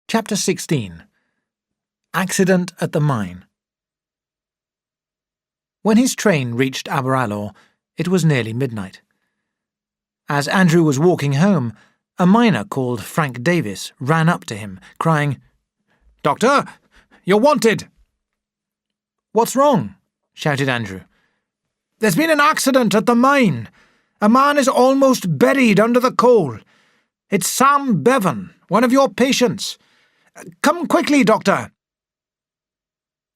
Chapter 16. Accident at the Mine. When his train reached Aberalour, it was nearly midnight. As Andrew was walking home, a miner called Frank Davis ran up to him, crying, "Doctor, you're wanted!" "What's wrong?" shouted Andrew. "There's been an accident at the mine. A man is almost buried under the coal. It's Sam Bevan, one of your patients. Come quickly, doctor."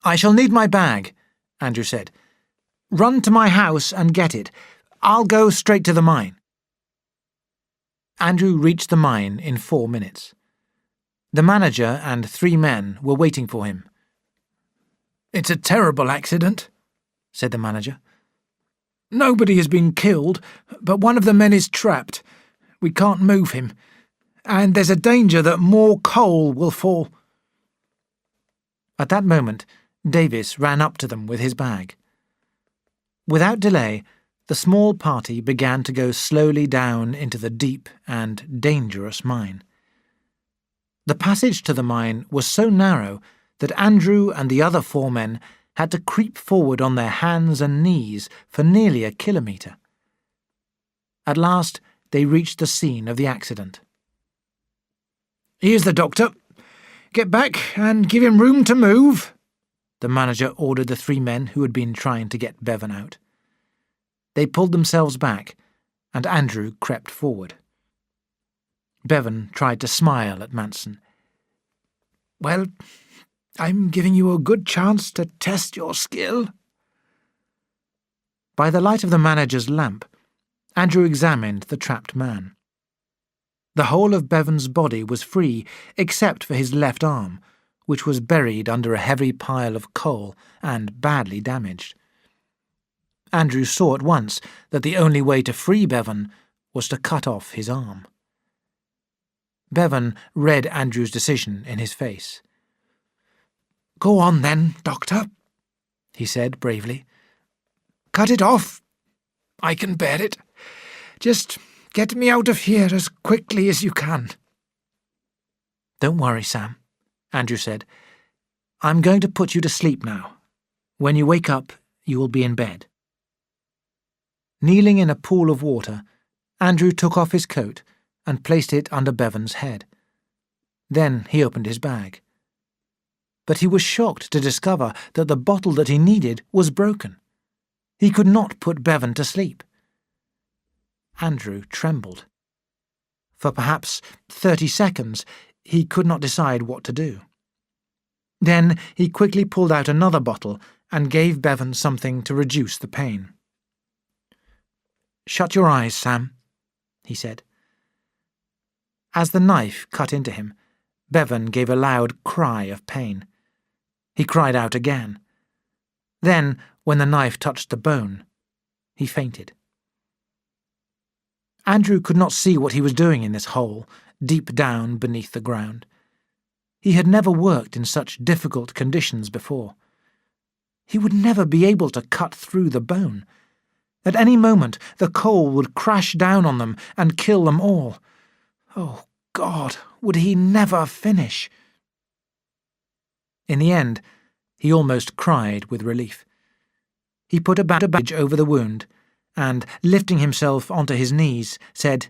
"I shall need my bag," Andrew said. "Run to my house and get it. I'll go straight to the mine." Andrew reached the mine in 4 minutes. The manager and 3 men were waiting for him. "It's a terrible accident," said the manager. "Nobody has been killed, but one of the men is trapped. We can't move him, and there's a danger that more coal will fall." At that moment, Davis ran up to them with his bag. Without delay, the small party began to go slowly down into the deep and dangerous mine. The passage to the mine was so narrow that Andrew and the other 4 men had to creep forward on their hands and knees for nearly a kilometre. At last they reached the scene of the accident. "Here's the doctor. Get back and give him room to move," the manager ordered the 3 men who had been trying to get Bevan out. They pulled themselves back, and Andrew crept forward. Bevan tried to smile at Manson. "Well, I'm giving you a good chance to test your skill." By the light of the manager's lamp, Andrew examined the trapped man. The whole of Bevan's body was free except for his left arm, which was buried under a heavy pile of coal and badly damaged. Andrew saw at once that the only way to free Bevan was to cut off his arm. Bevan read Andrew's decision in his face. "Go on then, doctor," he said bravely. "Cut it off. I can bear it. Just get me out of here as quickly as you can." "Don't worry, Sam," Andrew said. "I'm going to put you to sleep now. When you wake up, you will be in bed." Kneeling in a pool of water, Andrew took off his coat and placed it under Bevan's head. Then he opened his bag. But he was shocked to discover that the bottle that he needed was broken. He could not put Bevan to sleep. Andrew trembled. For perhaps 30 seconds, he could not decide what to do. Then he quickly pulled out another bottle and gave Bevan something to reduce the pain. "Shut your eyes, Sam," he said. As the knife cut into him, Bevan gave a loud cry of pain. He cried out again. Then, when the knife touched the bone, he fainted. Andrew could not see what he was doing in this hole, deep down beneath the ground. He had never worked in such difficult conditions before. He would never be able to cut through the bone. At any moment, the coal would crash down on them and kill them all. Oh, God, would he never finish? In the end, he almost cried with relief. He put a bandage over the wound and, lifting himself onto his knees, said,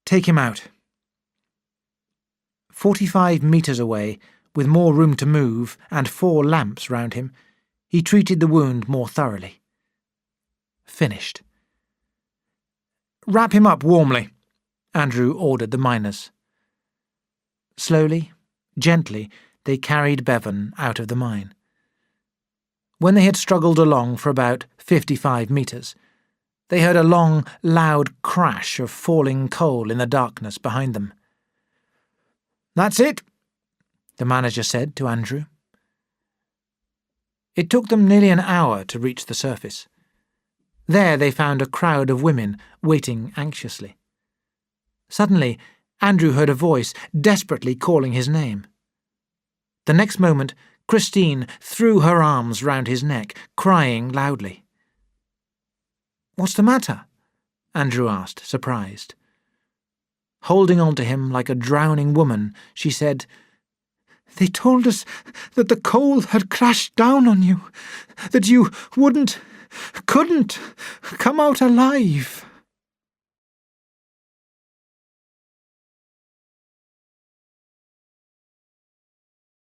"Take him out." 45 metres away, with more room to move and 4 lamps round him, he treated the wound more thoroughly. Finished. "Wrap him up warmly," Andrew ordered the miners. Slowly, gently, they carried Bevan out of the mine. When they had struggled along for about 55 metres, they heard a long, loud crash of falling coal in the darkness behind them. "That's it," the manager said to Andrew. It took them nearly an hour to reach the surface. There they found a crowd of women waiting anxiously. Suddenly, Andrew heard a voice desperately calling his name. The next moment, Christine threw her arms round his neck, crying loudly. "What's the matter?" Andrew asked, surprised. Holding on to him like a drowning woman, she said, "They told us that the coal had crashed down on you, that you couldn't come out alive."